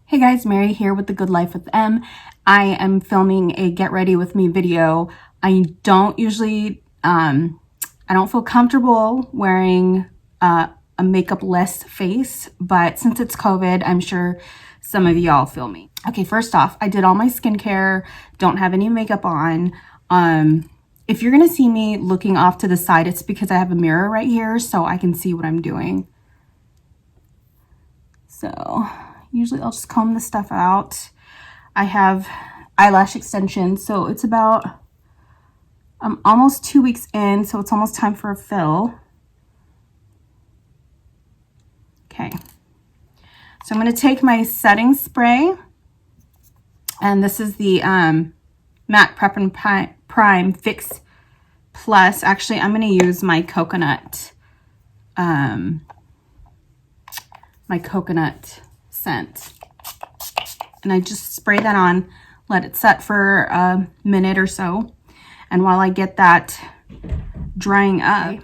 Hey guys, Mary here with The Good Life with M. I am filming a get ready with me video. I don't usually, I don't feel comfortable wearing a makeup-less face, but since it's COVID, I'm sure some of y'all feel me. Okay, first off, I did all my skincare, don't have any makeup on. If you're gonna see me looking off to the side, it's because I have a mirror right here so I can see what I'm doing. So usually I'll just comb this stuff out. I have eyelash extensions, so it's about, I'm almost 2 weeks in, so it's almost time for a fill. Okay, so I'm going to take my setting spray, and this is the Matte Prep and Prime Fix Plus. Actually, I'm going to use my coconut scent, and I just spray that on, let it set for a minute or so, and while I get that drying up,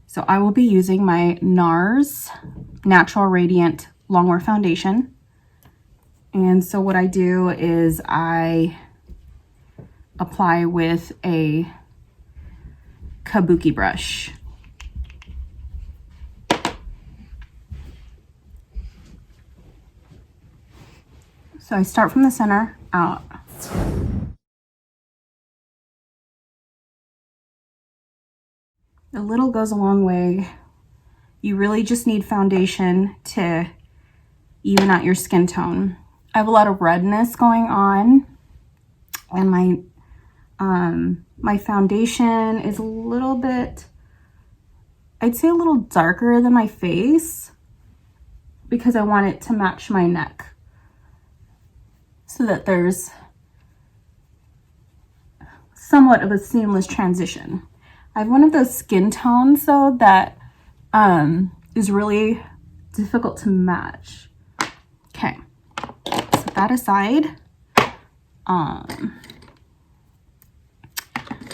so I will be using my NARS Natural Radiant Longwear Foundation. And so what I do is I apply with a kabuki brush. So I start from the center out. A little goes a long way. You really just need foundation to even out your skin tone. I have a lot of redness going on, and my foundation is a little bit, I'd say a little darker than my face because I want it to match my neck, so that there's somewhat of a seamless transition. I have one of those skin tones though that is really difficult to match. Okay, set that aside. And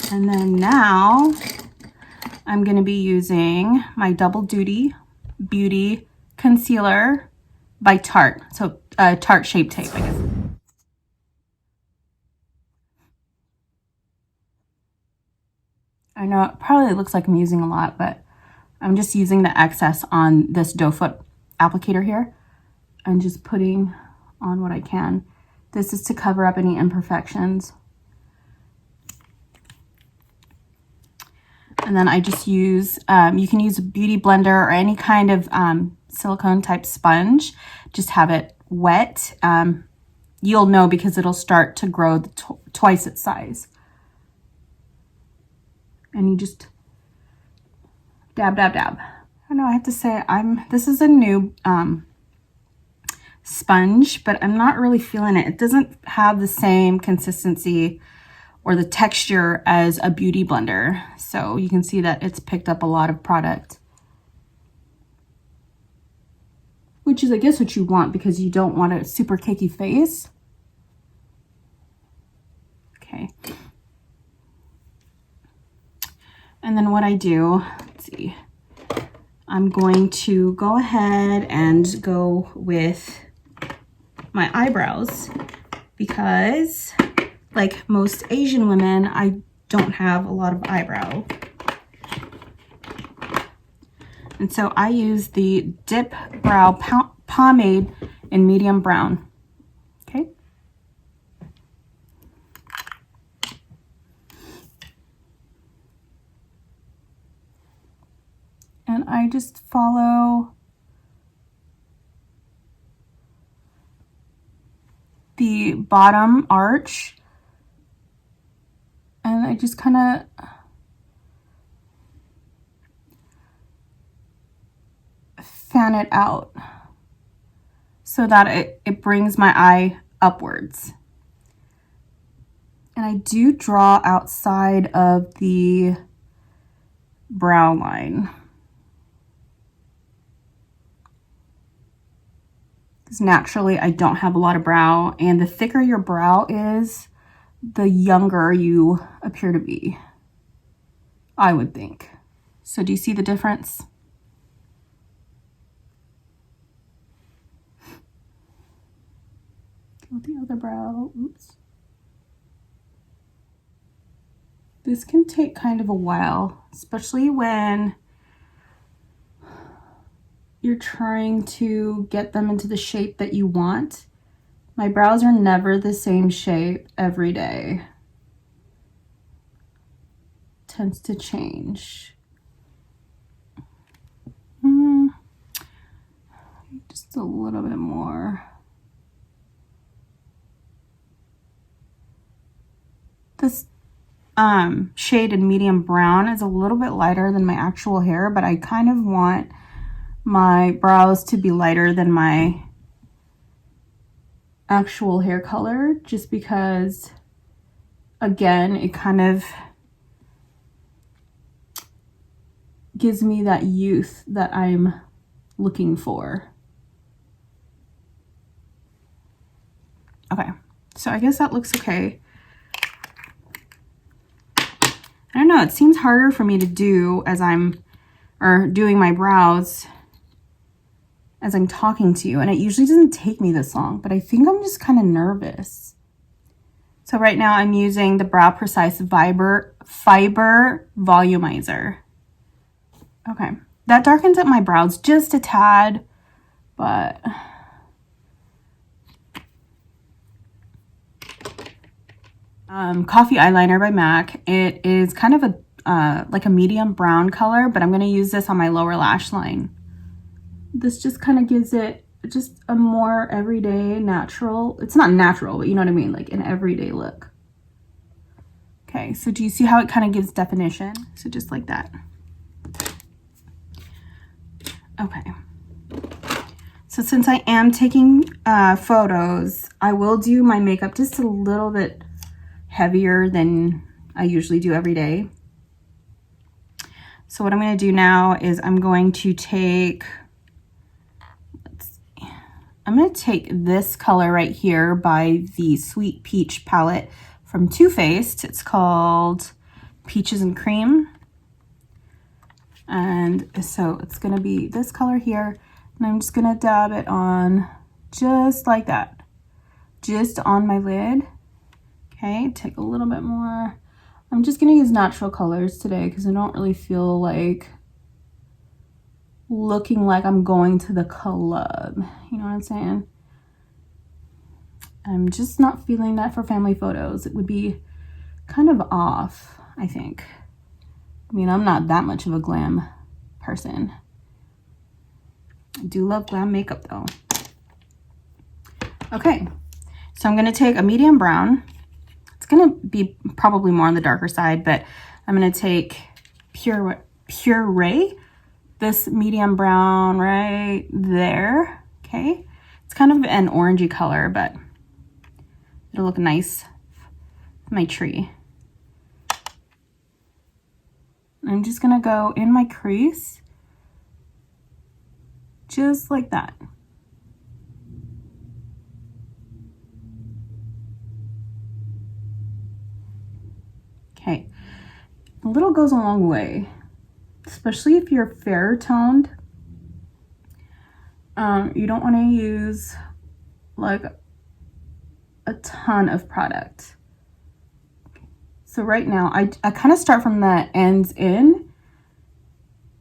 then now I'm going to be using my Double Duty Beauty Concealer by Tarte. So Tarte Shape Tape, I guess. I know it probably looks like I'm using a lot, but I'm just using the excess on this doe foot applicator here and just putting on what I can. This is to cover up any imperfections. And then I just use, you can use a beauty blender or any kind of silicone type sponge. Just have it wet. You'll know because it'll start to grow twice its size. And you just dab, dab, dab. I know I have to say, this is a new sponge, but I'm not really feeling it. It doesn't have the same consistency or the texture as a beauty blender. So you can see that it's picked up a lot of product, which is, I guess, what you want because you don't want a super cakey face. Okay. And then what I do, let's see, I'm going to go ahead and go with my eyebrows because, like most Asian women, I don't have a lot of eyebrow. And so I use the Dipbrow Pomade in medium brown. Okay. And I just follow the bottom arch, and I just kind of fan it out so that it brings my eye upwards. And I do draw outside of the brow line, because naturally I don't have a lot of brow, and the thicker your brow is, the younger you appear to be, I would think. So do you see the difference? with the other brow. Oops. This can take kind of a while, especially when you're trying to get them into the shape that you want. My brows are never the same shape every day. Tends to change. Just a little bit more. This shade in medium brown is a little bit lighter than my actual hair, but I kind of want my brows to be lighter than my actual hair color, just because, again, it kind of gives me that youth that I'm looking for. Okay, so I guess that looks okay. I don't know, it seems harder for me to do as I'm, or doing my brows as I'm talking to you, and it usually doesn't take me this long, but I think I'm just kind of nervous. So right now I'm using the Brow Precise Fiber Volumizer. Okay, that darkens up my brows just a tad, but Coffee Eyeliner by MAC. It is kind of a like a medium brown color, but I'm going to use this on my lower lash line. This just kind of gives it just a more everyday natural, it's not natural, but you know what I mean, like an everyday look. Okay, so do you see how it kind of gives definition? So just like that. Okay. So since I am taking photos, I will do my makeup just a little bit heavier than I usually do every day. So what I'm going to do now is I'm going to take, I'm going to take this color right here by the Sweet Peach palette from Too Faced. It's called Peaches and Cream. And so it's going to be this color here. And I'm just going to dab it on just like that. Just on my lid. Okay, take a little bit more. I'm just going to use natural colors today because I don't really feel like looking like I'm going to the club. You know what I'm saying? I'm just not feeling that for family photos. It would be kind of off, I think. I mean, I'm not that much of a glam person. I do love glam makeup though. Okay, so I'm going to take a medium brown. It's going to be probably more on the darker side, but I'm going to take Puree, this medium brown right there. Okay, it's kind of an orangey color, but it'll look nice with my tree. I'm just going to go in my crease just like that. Okay, a little goes a long way, especially if you're fair toned. You don't want to use like a ton of product. So right now I kind of start from the ends in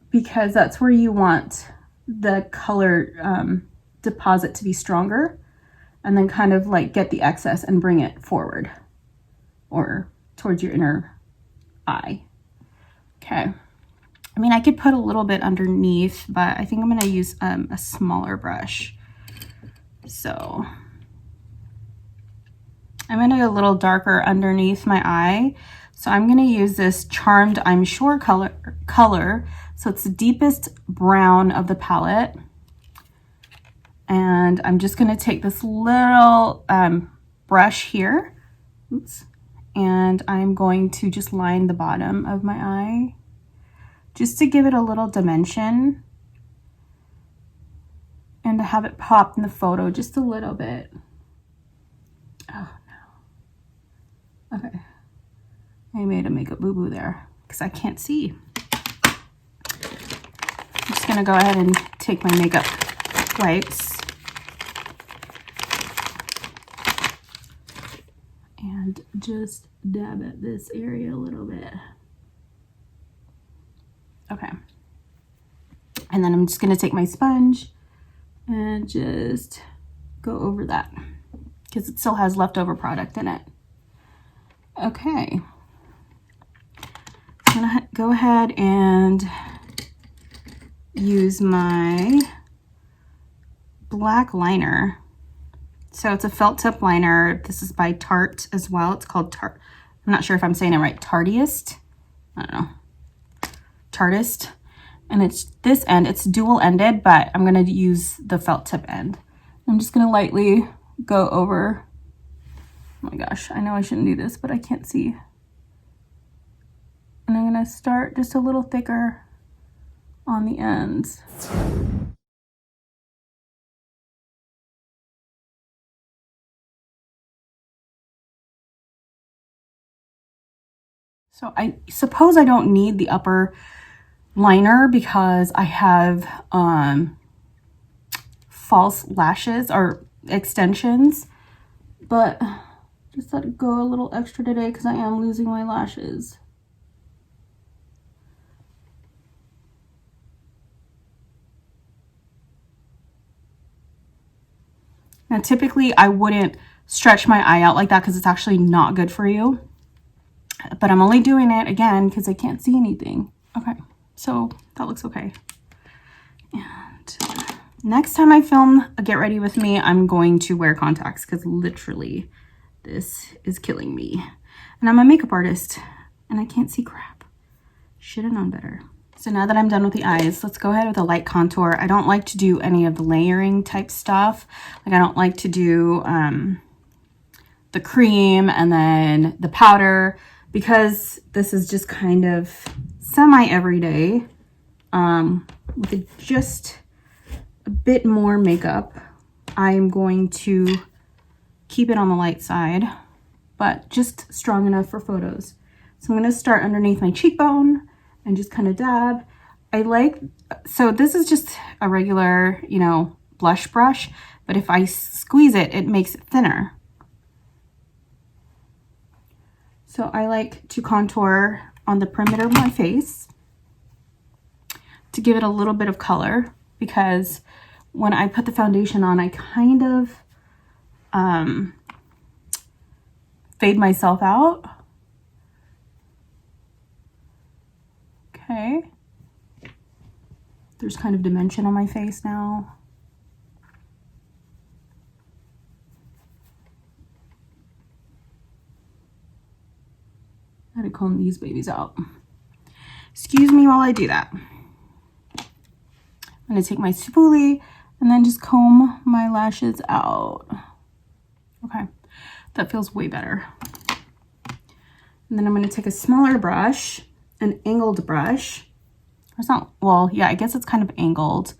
because that's where you want the color deposit to be stronger, and then kind of like get the excess and bring it forward or towards your inner eye. Okay. I mean, I could put a little bit underneath, but I think I'm going to use a smaller brush. So I'm going to go a little darker underneath my eye. So I'm going to use this Charmed I'm Sure color. So it's the deepest brown of the palette. And I'm just going to take this little brush here. Oops. And I'm going to just line the bottom of my eye just to give it a little dimension and to have it pop in the photo just a little bit. Oh no. Okay. I made a makeup boo-boo there because I can't see. I'm just gonna go ahead and take my makeup wipes. just dab at this area a little bit. Okay. And then I'm just going to take my sponge and just go over that because it still has leftover product in it. Okay. I'm going to go ahead and use my black liner. So it's a felt tip liner. This is by Tarte as well. It's called Tarte. I'm not sure if I'm saying it right. Tarteist. I don't know. Tarteist. And it's this end. It's dual ended, but I'm going to use the felt tip end. I'm just going to lightly go over. Oh my gosh. I know I shouldn't do this, but I can't see. And I'm going to start just a little thicker on the ends. So I suppose I don't need the upper liner because I have false lashes or extensions, but just let it go a little extra today because I am losing my lashes. Now typically I wouldn't stretch my eye out like that because it's actually not good for you. But I'm only doing it again because I can't see anything. Okay, so that looks okay. And next time I film a get ready with me, I'm going to wear contacts because literally this is killing me. And I'm a makeup artist and I can't see crap. Should have known better. So now that I'm done with the eyes, let's go ahead with a light contour. I don't like to do any of the layering type stuff. Like I don't like to do the cream and then the powder, because this is just kind of semi everyday with just a bit more makeup. I'm going to keep it on the light side, but just strong enough for photos. So I'm going to start underneath my cheekbone and just kind of dab. So this is just a regular, you know, blush brush, but if I squeeze it, it makes it thinner. So I like to contour on the perimeter of my face to give it a little bit of color, because when I put the foundation on, I kind of fade myself out. Okay. There's kind of dimension on my face now. I had to comb these babies out. Excuse me while I do that. I'm going to take my spoolie and then just comb my lashes out. Okay, that feels way better. And then I'm going to take a smaller brush, an angled brush. It's not, well, yeah, I guess it's kind of angled.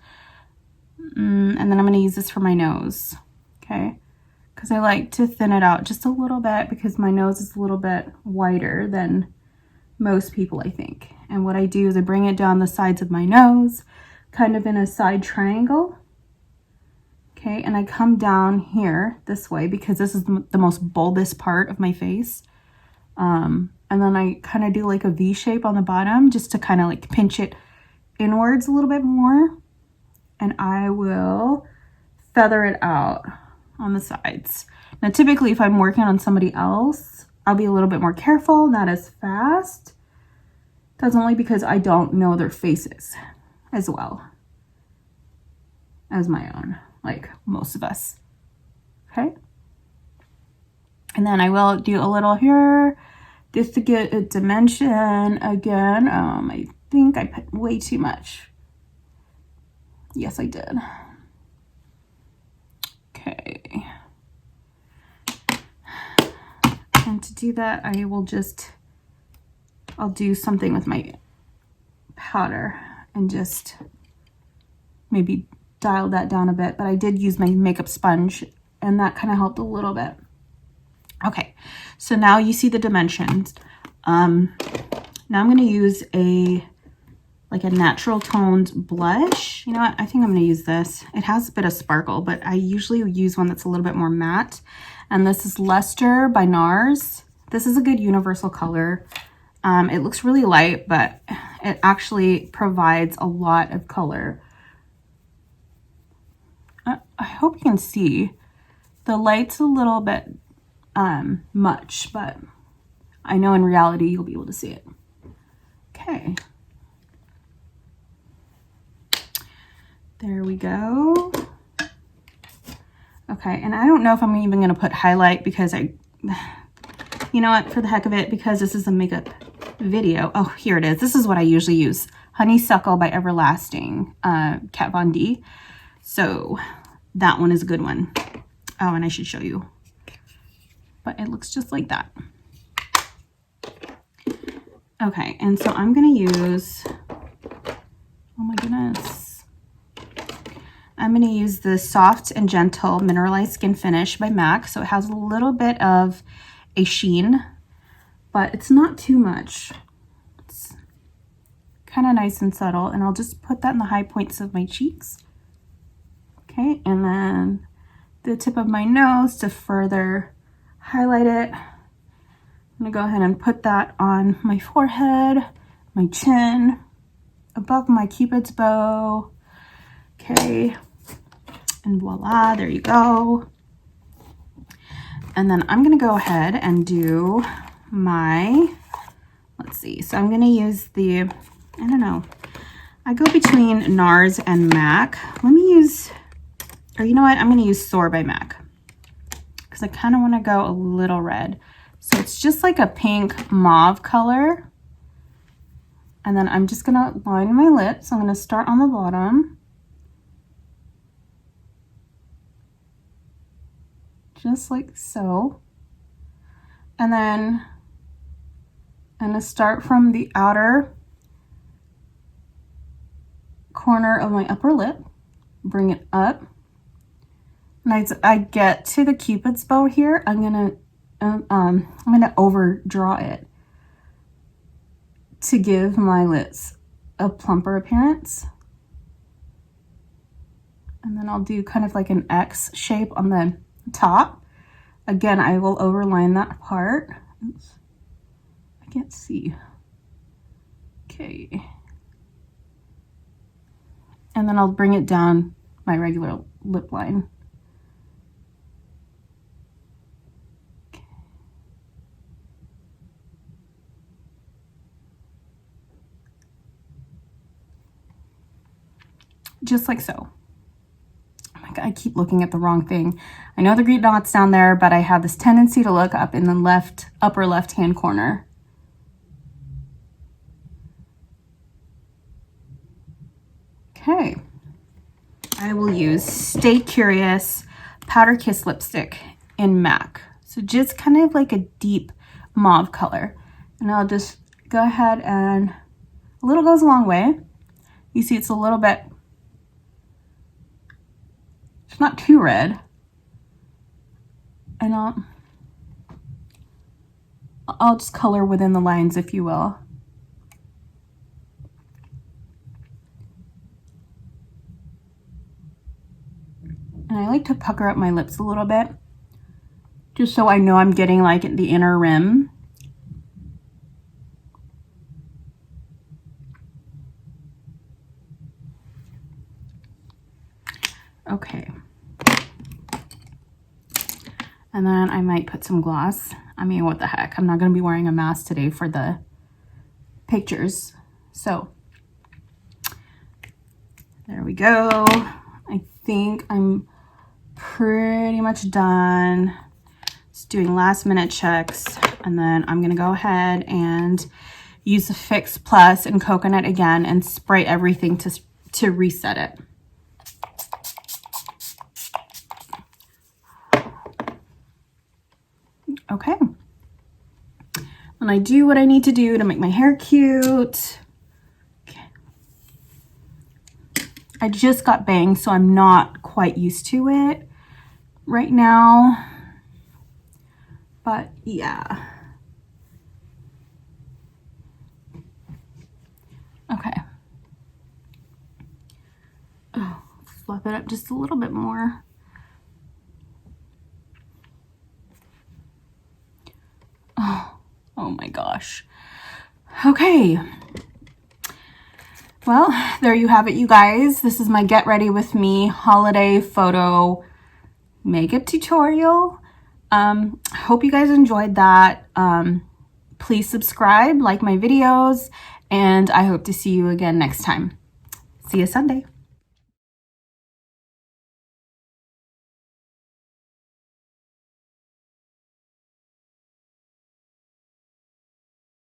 And then I'm going to use this for my nose. Okay. Because I like to thin it out just a little bit because my nose is a little bit wider than most people, I think. And what I do is I bring it down the sides of my nose, kind of in a side triangle. Okay, and I come down here this way because this is the most bulbous part of my face. And then I kind of do like a V shape on the bottom just to kind of like pinch it inwards a little bit more. And I will feather it out on the sides. Now typically if I'm working on somebody else, I'll be a little bit more careful, not as fast. That's only because I don't know their faces as well as my own, like most of us. Okay. And then I will do a little here just to get a dimension again. I think I put way too much. Yes, I did. Okay. And to do that, I'll do something with my powder and just maybe dial that down a bit. But I did use my makeup sponge and that kind of helped a little bit. Okay, so now you see the dimensions. Now I'm going to use a natural toned blush. You know what? I think I'm going to use this. It has a bit of sparkle, but I usually use one that's a little bit more matte. And this is Luster by NARS. This is a good universal color. It looks really light, but it actually provides a lot of color. I hope you can see. The light's a little bit much, but I know in reality you'll be able to see it. Okay. There we go. Okay, and I don't know if I'm even going to put highlight because you know what, for the heck of it, because this is a makeup video. Oh, here it is. This is what I usually use. Honeysuckle by Everlasting, Kat Von D. So that one is a good one. Oh, and I should show you. But it looks just like that. Okay, and so I'm going to use, oh my goodness. I'm going to use the Soft and Gentle Mineralized Skin Finish by MAC. So it has a little bit of a sheen, but it's not too much. It's kind of nice and subtle, and I'll just put that in the high points of my cheeks. Okay, and then the tip of my nose to further highlight it. I'm gonna go ahead and put that on my forehead, my chin, above my Cupid's bow. Okay, and voila, there you go. And then I'm gonna go ahead and do my, let's see, so I'm gonna use the, I don't know, I go between NARS and MAC. Let me use, or you know what, I'm gonna use Soar by MAC because I kind of want to go a little red. So it's just like a pink mauve color. And then I'm just gonna line my lips. I'm gonna start on the bottom. Just like so. And then I'm gonna start from the outer corner of my upper lip, bring it up. And as I get to the Cupid's bow here, I'm gonna overdraw it to give my lips a plumper appearance. And then I'll do kind of like an X shape on the top. Again, I will overline that part. Oops. I can't see. Okay. And then I'll bring it down my regular lip line. Just like so. Oh my God, I keep looking at the wrong thing. I know the green dot's down there, but I have this tendency to look up in the upper left-hand corner. Okay. I will use Stay Curious Powder Kiss Lipstick in MAC. So just kind of like a deep mauve color. And I'll just go ahead and, a little goes a long way. You see it's a little bit, it's not too red. And I'll just color within the lines, if you will. And I like to pucker up my lips a little bit, just so I know I'm getting like the inner rim. Okay. And then I might put some gloss. I mean, what the heck? I'm not going to be wearing a mask today for the pictures. So, there we go. I think I'm pretty much done. Just doing last minute checks. And then I'm going to go ahead and use the Fix Plus and Coconut again and spray everything to reset it. Okay. And I do what I need to do to make my hair cute. Okay. I just got bangs, so I'm not quite used to it right now. But yeah. Okay. Oh, fluff it up just a little bit more. Oh. my gosh. Okay. Well, there you have it, you guys. This is my get ready with me holiday photo makeup tutorial. Hope you guys enjoyed that. Please subscribe, like my videos, and I hope to see you again next time. See you Sunday.